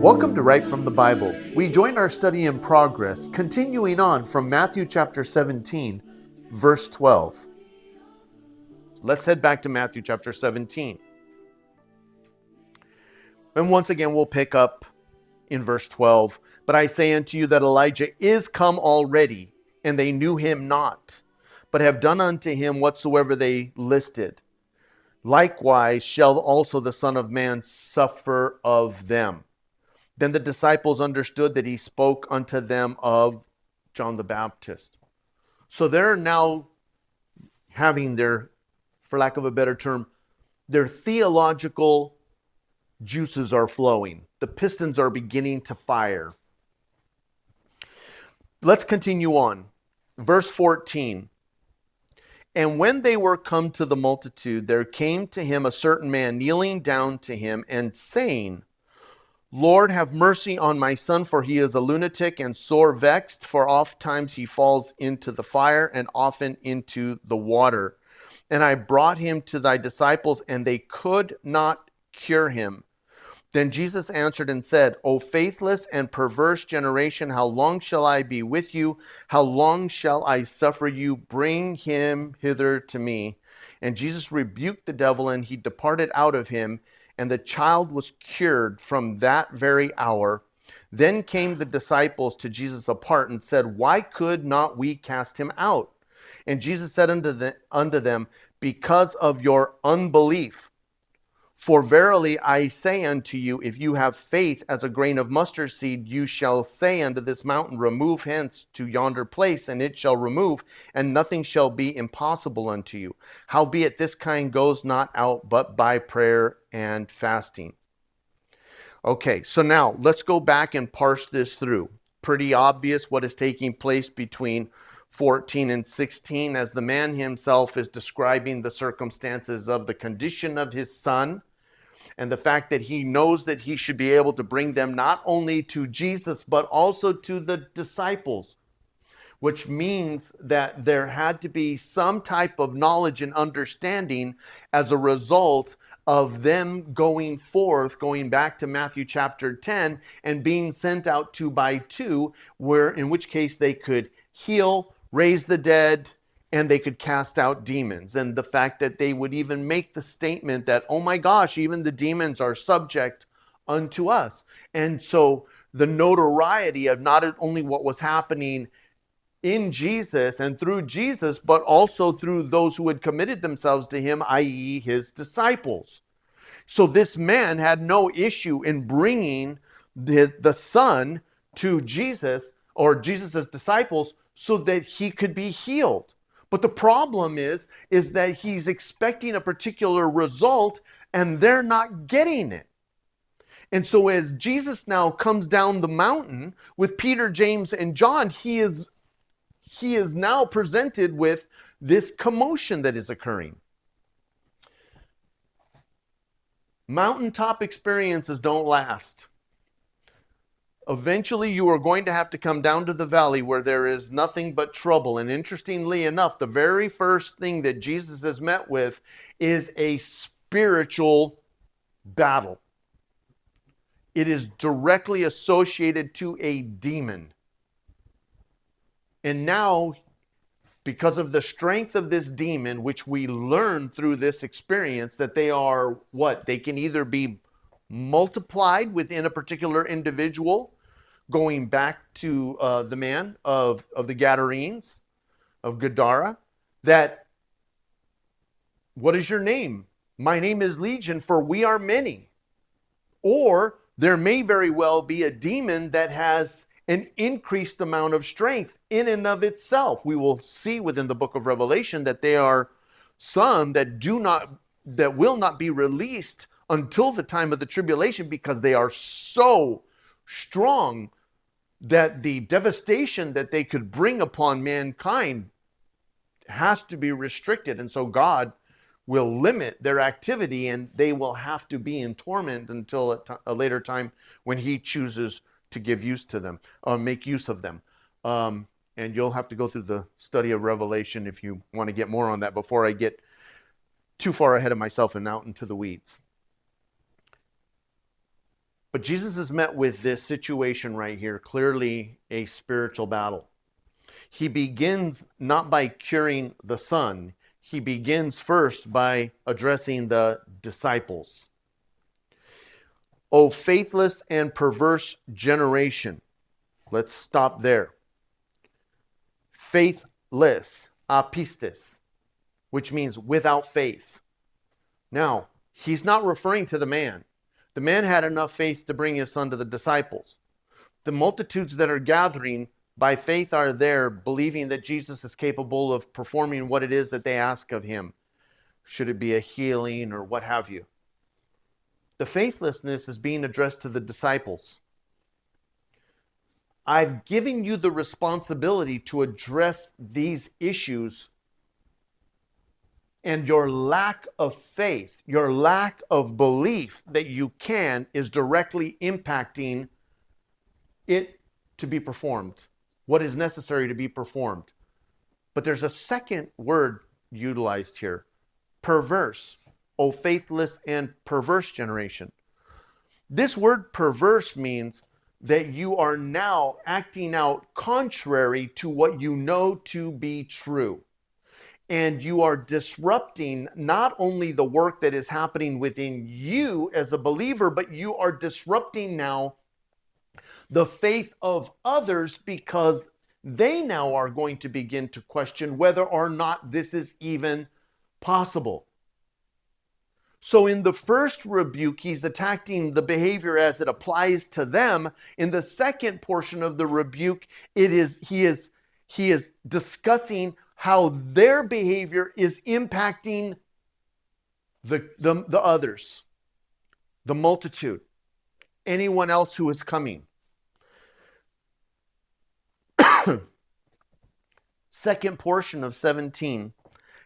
Welcome to Right from the Bible. We join our study in progress, continuing on from Matthew chapter 17, verse 12. Let's head back to Matthew chapter 17. And once again, we'll pick up in verse 12. But I say unto you that Elijah is come already, and they knew him not, but have done unto him whatsoever they listed. Likewise shall also the Son of Man suffer of them. Then the disciples understood that he spoke unto them of John the Baptist. So they're now having their, for lack of a better term, their theological juices are flowing. The pistons are beginning to fire. Let's continue on. Verse 14. And when they were come to the multitude, there came to him a certain man kneeling down to him and saying, Lord, have mercy on my son, for he is a lunatic and sore vexed, for oft times he falls into the fire and often into the water. And I brought him to thy disciples, and they could not cure him. Then Jesus answered and said, O faithless and perverse generation, how long shall I be with you? How long shall I suffer you? Bring him hither to me. And Jesus rebuked the devil, and he departed out of him. And the child was cured from that very hour. Then came the disciples to Jesus apart and said, Why could not we cast him out? And Jesus said unto them, Because of your unbelief. For verily I say unto you, if you have faith as a grain of mustard seed, you shall say unto this mountain, Remove hence to yonder place, and it shall remove, and nothing shall be impossible unto you. Howbeit this kind goes not out but by prayer and fasting. Okay, so now let's go back and parse this through. Pretty obvious what is taking place between 14 and 16 as the man himself is describing the circumstances of the condition of his son and the fact that he knows that he should be able to bring them not only to Jesus but also to the disciples, which means that there had to be some type of knowledge and understanding as a result of them going forth, going back to Matthew chapter 10 and being sent out 2 by 2, where in which case they could heal, raise the dead, and they could cast out demons. And the fact that they would even make the statement that, oh my gosh, even the demons are subject unto us. And so the notoriety of not only what was happening in Jesus and through Jesus, but also through those who had committed themselves to him, i.e. his disciples. So this man had no issue in bringing the son to Jesus or Jesus's disciples so that he could be healed. But the problem is that he's expecting a particular result and they're not getting it. And so as Jesus now comes down the mountain with Peter, James, and John, he is now presented with this commotion that is occurring. Mountaintop experiences don't last. Eventually, you are going to have to come down to the valley where there is nothing but trouble. And interestingly enough, the very first thing that Jesus is met with is a spiritual battle. It is directly associated to a demon. And now, because of the strength of this demon, which we learn through this experience, that they are what? They can either be multiplied within a particular individual, going back to the man of the Gadarenes, of Gadara, that, what is your name? My name is Legion, for we are many. Or there may very well be a demon that has an increased amount of strength in and of itself. We will see within the book of Revelation that there are some that will not be released until the time of the tribulation, because they are so strong that the devastation that they could bring upon mankind has to be restricted. And so God will limit their activity, and they will have to be in torment until a later time when he chooses to give use to them, make use of them. And you'll have to go through the study of Revelation if you want to get more on that before I get too far ahead of myself and out into the weeds. But Jesus is met with this situation right here, clearly a spiritual battle. He begins not by curing the son, he begins first by addressing the disciples. O faithless and perverse generation. Let's stop there. Faithless, apistis, which means without faith. Now, he's not referring to the man. The man had enough faith to bring his son to the disciples. The multitudes that are gathering by faith are there, believing that Jesus is capable of performing what it is that they ask of him. Should it be a healing or what have you? The faithlessness is being addressed to the disciples. I've given you the responsibility to address these issues, and your lack of faith, your lack of belief that you can, is directly impacting it to be performed, what is necessary to be performed. But there's a second word utilized here, perverse. O faithless and perverse generation. This word perverse means that you are now acting out contrary to what you know to be true. And you are disrupting not only the work that is happening within you as a believer, but you are disrupting now the faith of others, because they now are going to begin to question whether or not this is even possible. So in the first rebuke, he's attacking the behavior as it applies to them. In the second portion of the rebuke, he is discussing how their behavior is impacting the others, the multitude, anyone else who is coming. Second portion of 17.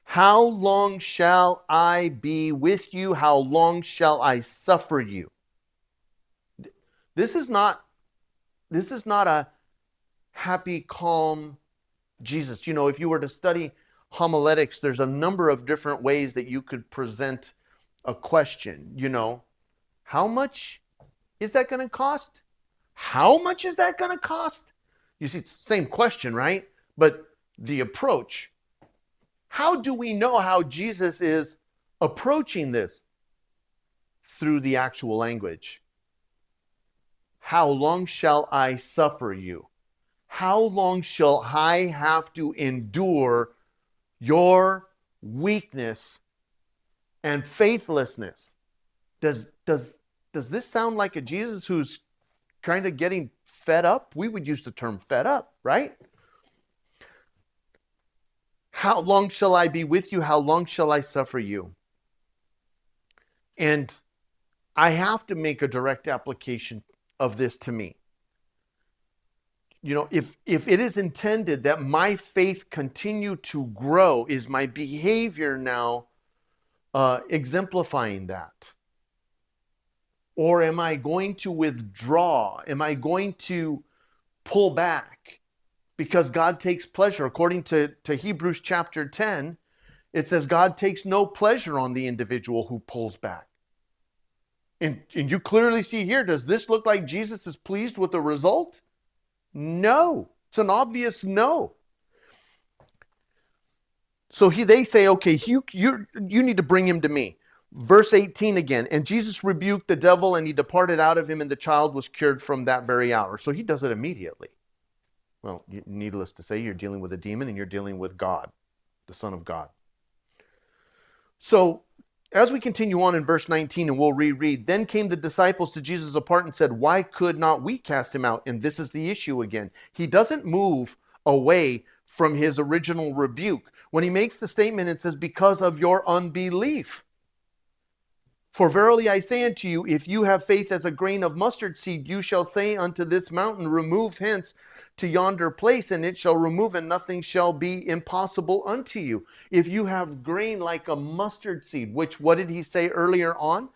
How long shall I be with you? How long shall I suffer you? This is not a happy, calm Jesus. You know, if you were to study homiletics, there's a number of different ways that you could present a question. You know, how much is that going to cost? How much is that going to cost? You see, it's the same question, right? But the approach. How do we know how Jesus is approaching this? Through the actual language. How long shall I suffer you? How long shall I have to endure your weakness and faithlessness? Does this sound like a Jesus who's kind of getting fed up? We would use the term fed up, right? How long shall I be with you? How long shall I suffer you? And I have to make a direct application of this to me. You know, if it is intended that my faith continue to grow, is my behavior now exemplifying that? Or am I going to withdraw? Am I going to pull back? Because God takes pleasure. According to Hebrews chapter 10, it says God takes no pleasure on the individual who pulls back. And you clearly see here, does this look like Jesus is pleased with the result? No. It's an obvious no. So they say, okay, you need to bring him to me. Verse 18 again, and Jesus rebuked the devil and he departed out of him, and the child was cured from that very hour. So he does it immediately. Well, needless to say, you're dealing with a demon and you're dealing with God, the Son of God. So as we continue on in verse 19, and we'll reread, then came the disciples to Jesus apart and said, why could not we cast him out? And this is the issue again. He doesn't move away from his original rebuke. When he makes the statement, it says, because of your unbelief. For verily I say unto you, if you have faith as a grain of mustard seed, you shall say unto this mountain, remove hence to yonder place, and it shall remove, and nothing shall be impossible unto you. If you have grain like a mustard seed, which, what did he say earlier on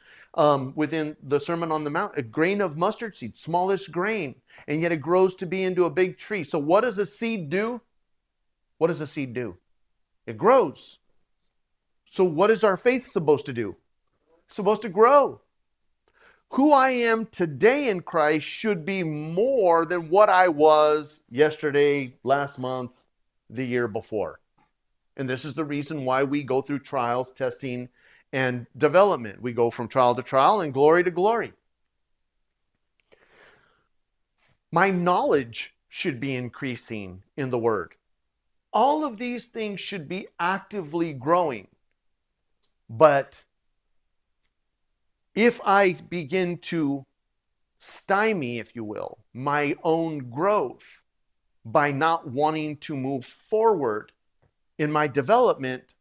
within the Sermon on the Mount? A grain of mustard seed, smallest grain, and yet it grows to be into a big tree. So what does a seed do? What does a seed do? It grows. So what is our faith supposed to do? Supposed to grow. who I am today in Christ should be more than what I was yesterday, last month, the year before. And this is the reason why we go through trials, testing, and development. We go from trial to trial and glory to glory. My knowledge should be increasing in the Word. All of these things should be actively growing. But if I begin to stymie, if you will, my own growth by not wanting to move forward in my development,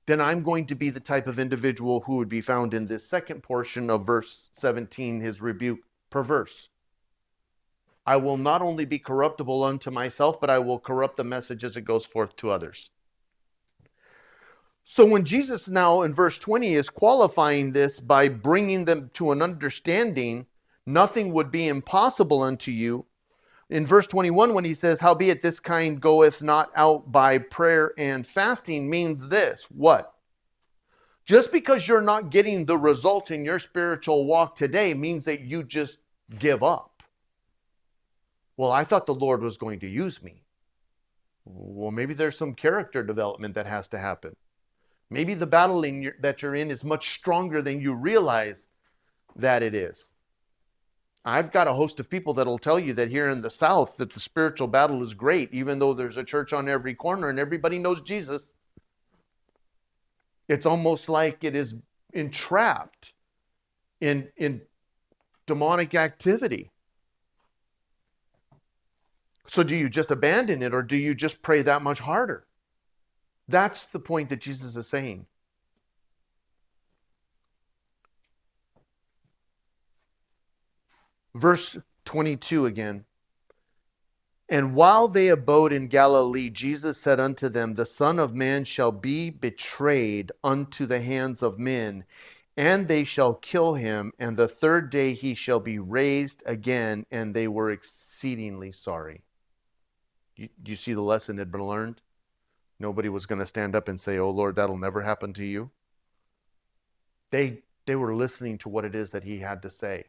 then I'm going to be the type of individual who would be found in this second portion of verse 17, his rebuke, perverse. I will not only be corruptible unto myself, but I will corrupt the message as it goes forth to others. So when Jesus now in verse 20 is qualifying this by bringing them to an understanding, nothing would be impossible unto you. In verse 21, when he says, howbeit this kind goeth not out by prayer and fasting, means this. What? Just because you're not getting the result in your spiritual walk today means that you just give up. Well, I thought the Lord was going to use me. Well, maybe there's some character development that has to happen. Maybe the battle that you're in is much stronger than you realize that it is. I've got a host of people that'll tell you that here in the South that the spiritual battle is great, even though there's a church on every corner and everybody knows Jesus. It's almost like it is entrapped in demonic activity. So do you just abandon it, or do you just pray that much harder? That's the point that Jesus is saying. Verse 22 again. And while they abode in Galilee, Jesus said unto them, the Son of Man shall be betrayed unto the hands of men, and they shall kill him, and the third day he shall be raised again. And they were exceedingly sorry. Do you see the lesson that had been learned? Nobody was going to stand up and say, oh Lord, that'll never happen to you. They were listening to what it is that he had to say.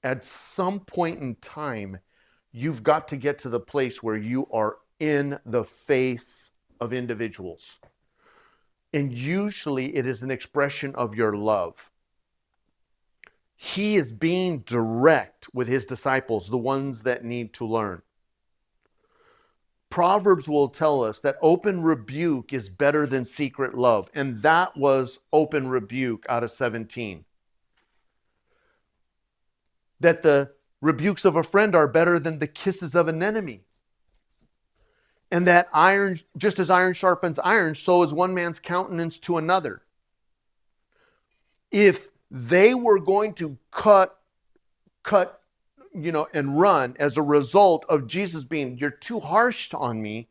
At some point in time, you've got to get to the place where you are in the face of individuals. And usually it is an expression of your love. He is being direct with his disciples, the ones that need to learn. Proverbs will tell us that open rebuke is better than secret love. And that was open rebuke out of 17. That the rebukes of a friend are better than the kisses of an enemy. And that iron, just as iron sharpens iron, so is one man's countenance to another. If they were going to cut, and run as a result of Jesus being, you're too harsh on me,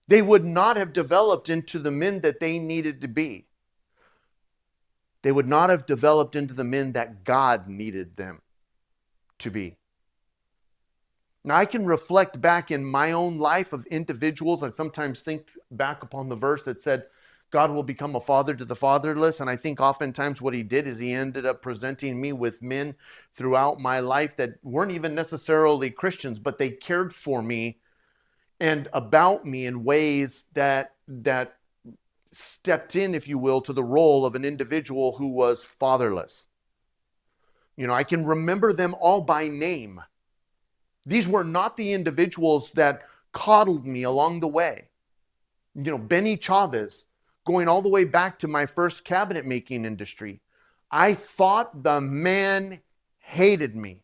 they would not have developed into the men that they needed to be. They would not have developed into the men that God needed them to be. Now, I can reflect back in my own life of individuals. I sometimes think back upon the verse that said, God will become a father to the fatherless. And I think oftentimes what he did is he ended up presenting me with men throughout my life that weren't even necessarily Christians, but they cared for me and about me in ways that stepped in, if you will, to the role of an individual who was fatherless. I can remember them all by name. These were not the individuals that coddled me along the way. Benny Chavez, going all the way back to my first cabinet making industry. I thought the man hated me.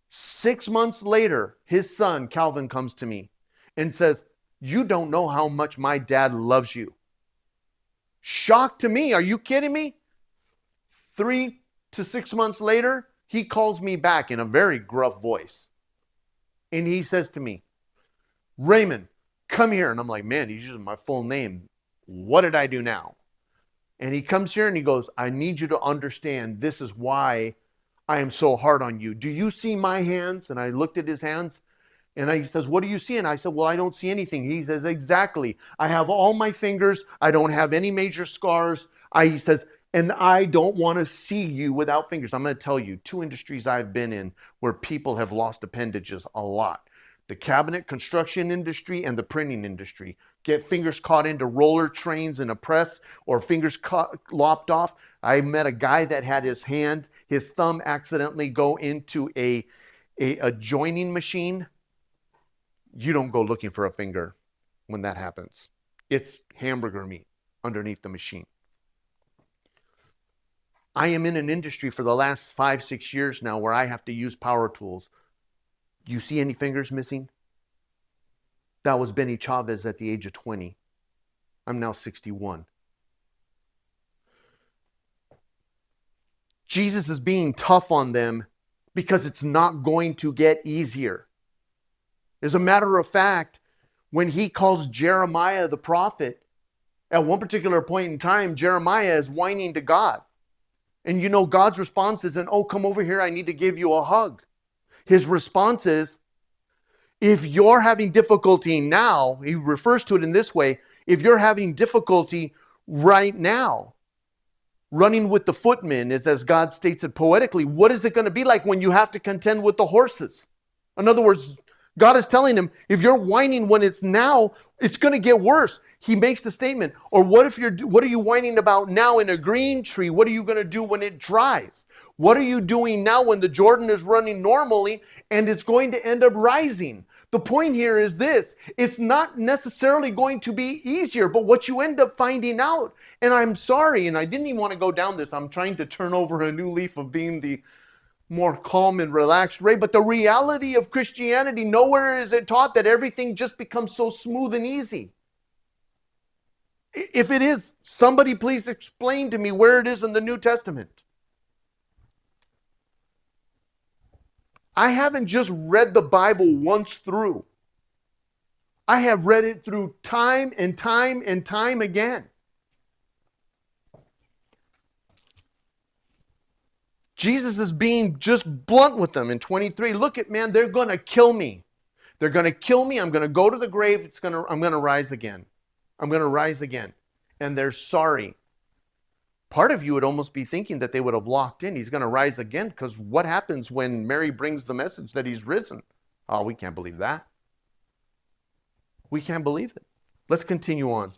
6 months later, his son, Calvin, comes to me and says, you don't know how much my dad loves you. Shock to me. Are you kidding me? 3 to 6 months later, he calls me back in a very gruff voice. And he says to me, Raymond, come here. And I'm like, man, he's using my full name. What did I do now? And he comes here and he goes, I need you to understand this is why I am so hard on you. Do you see my hands? And I looked at his hands and he says, what do you see? And I said, well, I don't see anything. He says, exactly. I have all my fingers. I don't have any major scars. He says, And I don't want to see you without fingers. I'm going to tell you, two industries I've been in where people have lost appendages a lot. The cabinet construction industry and the printing industry. Get fingers caught into roller trains in a press or fingers lopped off. I met a guy that had his thumb accidentally go into a joining machine. You don't go looking for a finger when that happens. It's hamburger meat underneath the machine. I am in an industry for the last 5-6 years now where I have to use power tools. You see any fingers missing? That was Benny Chavez at the age of 20. I'm now 61. Jesus is being tough on them because it's not going to get easier. As a matter of fact, when he calls Jeremiah the prophet, at one particular point in time, Jeremiah is whining to God. And you know, God's response isn't, oh, come over here, I need to give you a hug. His response is, if you're having difficulty now, he refers to it in this way, if you're having difficulty right now, running with the footmen, is as God states it poetically, what is it going to be like when you have to contend with the horses? In other words, God is telling him, if you're whining when it's now, it's going to get worse. He makes the statement, or what are you whining about now in a green tree? What are you going to do when it dries? What are you doing now when the Jordan is running normally and it's going to end up rising? The point here is this: it's not necessarily going to be easier, but what you end up finding out, and I'm sorry, and I didn't even want to go down this. I'm trying to turn over a new leaf of being the more calm and relaxed Ray, but the reality of Christianity, nowhere is it taught that everything just becomes so smooth and easy. If it is, somebody please explain to me where it is in the New Testament. I haven't just read the Bible once through. I have read it through time and time and time again. Jesus is being just blunt with them in 23. Look at, man, they're going to kill me. They're going to kill me. I'm going to go to the grave. I'm going to rise again. I'm going to rise again. And they're sorry. Part of you would almost be thinking that they would have locked in. He's going to rise again, because what happens when Mary brings the message that he's risen? Oh, we can't believe that. We can't believe it. Let's continue on.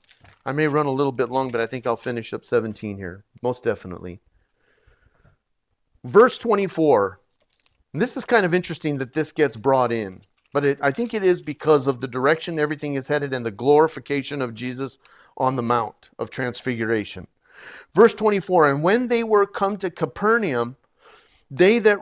I may run a little bit long, but I think I'll finish up 17 here. Most definitely. Verse 24. And this is kind of interesting that this gets brought in. But I think it is because of the direction everything is headed and the glorification of Jesus on the Mount of Transfiguration. Verse 24, and when they were come to Capernaum, they that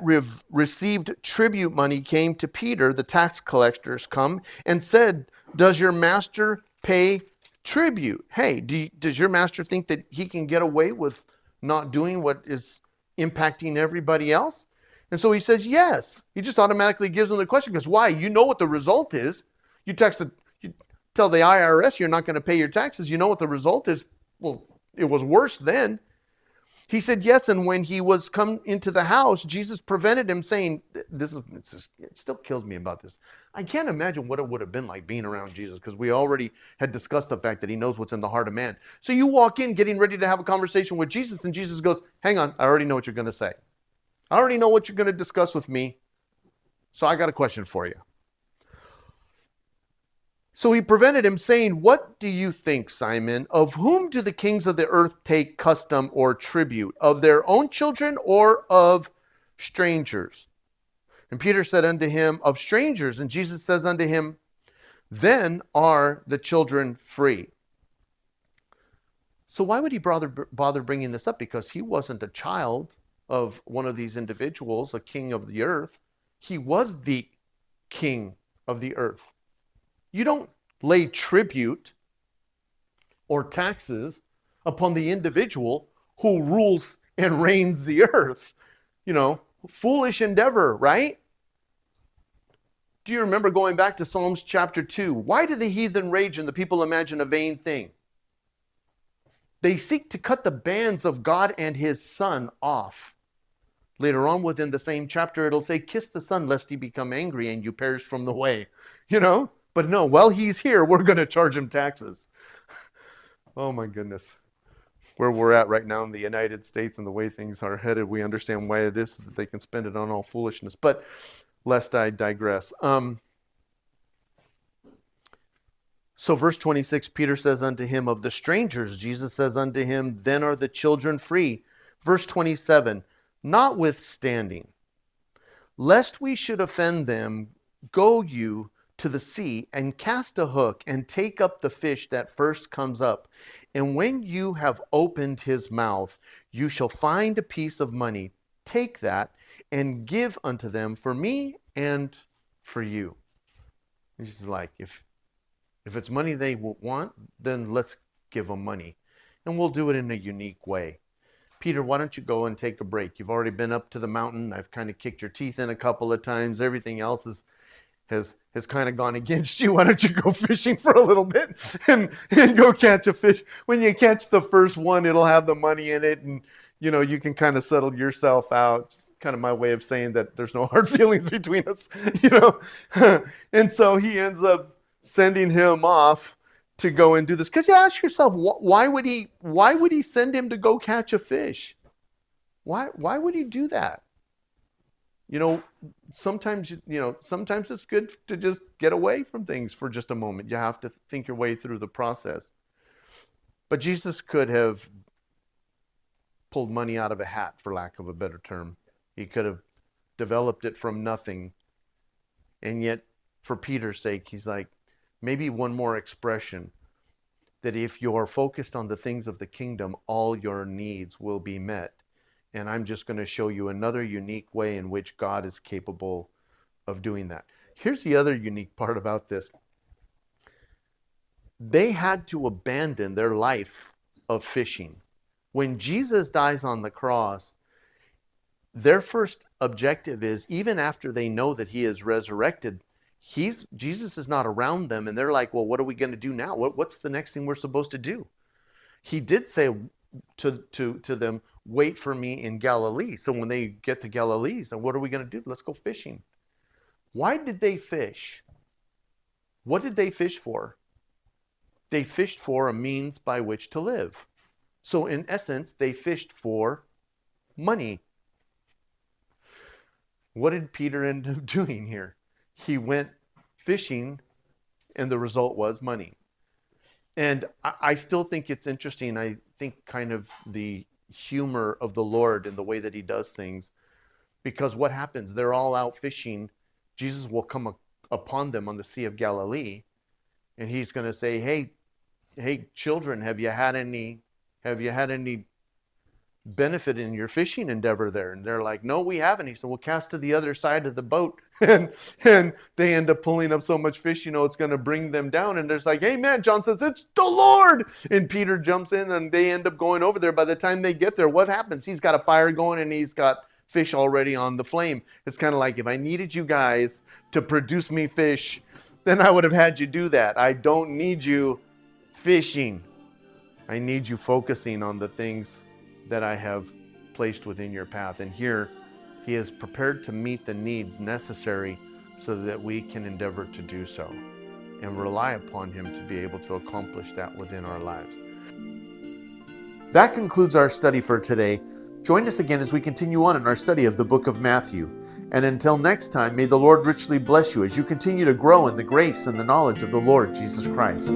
received tribute money came to Peter, the tax collectors come, and said, does your master pay tribute? Hey, does your master think that he can get away with not doing what is impacting everybody else? And so he says, yes. He just automatically gives them the question, because why? You know what the result is. You tell the IRS you're not going to pay your taxes. You know what the result is. Well, it was worse then. He said, yes, and when he was come into the house, Jesus prevented him, saying, it still kills me about this. I can't imagine what it would have been like being around Jesus, because we already had discussed the fact that he knows what's in the heart of man. So you walk in getting ready to have a conversation with Jesus, and Jesus goes, hang on, I already know what you're going to say. I already know what you're going to discuss with me, so I got a question for you. So he prevented him, saying, what do you think, Simon? Of whom do the kings of the earth take custom or tribute? Of their own children or of strangers? And Peter said unto him, of strangers. And Jesus says unto him, then are the children free. So why would he bother bringing this up? Because he wasn't a child of one of these individuals, a king of the earth. He was the king of the earth. You don't lay tribute or taxes upon the individual who rules and reigns the earth. You know, foolish endeavor, right? Do you remember going back to Psalms chapter 2? Why do the heathen rage and the people imagine a vain thing? They seek to cut the bands of God and his Son off. Later on within the same chapter, it'll say, kiss the Son lest he become angry and you perish from the way. You know? But no, while he's here, we're going to charge him taxes. Oh my goodness. where we're at right now in the United States and the way things are headed, we understand why it is that they can spend it on all foolishness. But lest I digress. So verse 26, Peter says unto him, of the strangers, Jesus says unto him, then are the children free. Verse 27, notwithstanding, lest we should offend them, go you to the sea and cast a hook and take up the fish that first comes up. And when you have opened his mouth, you shall find a piece of money. Take that and give unto them for me and for you. He's like, if it's money they want, then let's give them money. And we'll do it in a unique way. Peter, why don't you go and take a break? You've already been up to the mountain. I've kind of kicked your teeth in a couple of times. Everything else has kind of gone against you. Why don't you go fishing for a little bit and go catch a fish? When you catch the first one, it'll have the money in it, and you can kind of settle yourself out. It's kind of my way of saying that there's no hard feelings between us, And so he ends up sending him off to go and do this. Because you ask yourself, why would he send him to go catch a fish? Why would he do that? Sometimes it's good to just get away from things for just a moment. You have to think your way through the process. But Jesus could have pulled money out of a hat, for lack of a better term. He could have developed it from nothing. And yet, for Peter's sake, he's like, maybe one more expression, that if you're focused on the things of the kingdom, all your needs will be met. And I'm just going to show you another unique way in which God is capable of doing that. Here's the other unique part about this. They had to abandon their life of fishing. When Jesus dies on the cross, their first objective is, even after they know that he is resurrected, Jesus is not around them, and they're like, well, what are we going to do now? What's the next thing we're supposed to do? He did say to them, wait for me in Galilee. So when they get to Galilee, so what are we going to do? Let's go fishing. Why did they fish? What did they fish for? They fished for a means by which to live. So in essence, they fished for money. What did Peter end up doing here? He went fishing, and the result was money. And I still think it's interesting. I think kind of the humor of the Lord and the way that he does things, because what happens? They're all out fishing. Jesus will come upon them on the Sea of Galilee, and he's going to say, hey, children, have you had any benefit in your fishing endeavor there? And they're like, no, we haven't. He said, well, cast to the other side of the boat. and they end up pulling up so much fish, it's going to bring them down. And there's like, hey, man, John says, it's the Lord. And Peter jumps in, and they end up going over there. By the time they get there, what happens? He's got a fire going, and he's got fish already on the flame. It's kind of like, if I needed you guys to produce me fish, then I would have had you do that. I don't need you fishing. I need you focusing on the things that I have placed within your path. And here, he is prepared to meet the needs necessary so that we can endeavor to do so and rely upon him to be able to accomplish that within our lives. That concludes our study for today. Join us again as we continue on in our study of the book of Matthew. And until next time, may the Lord richly bless you as you continue to grow in the grace and the knowledge of the Lord Jesus Christ.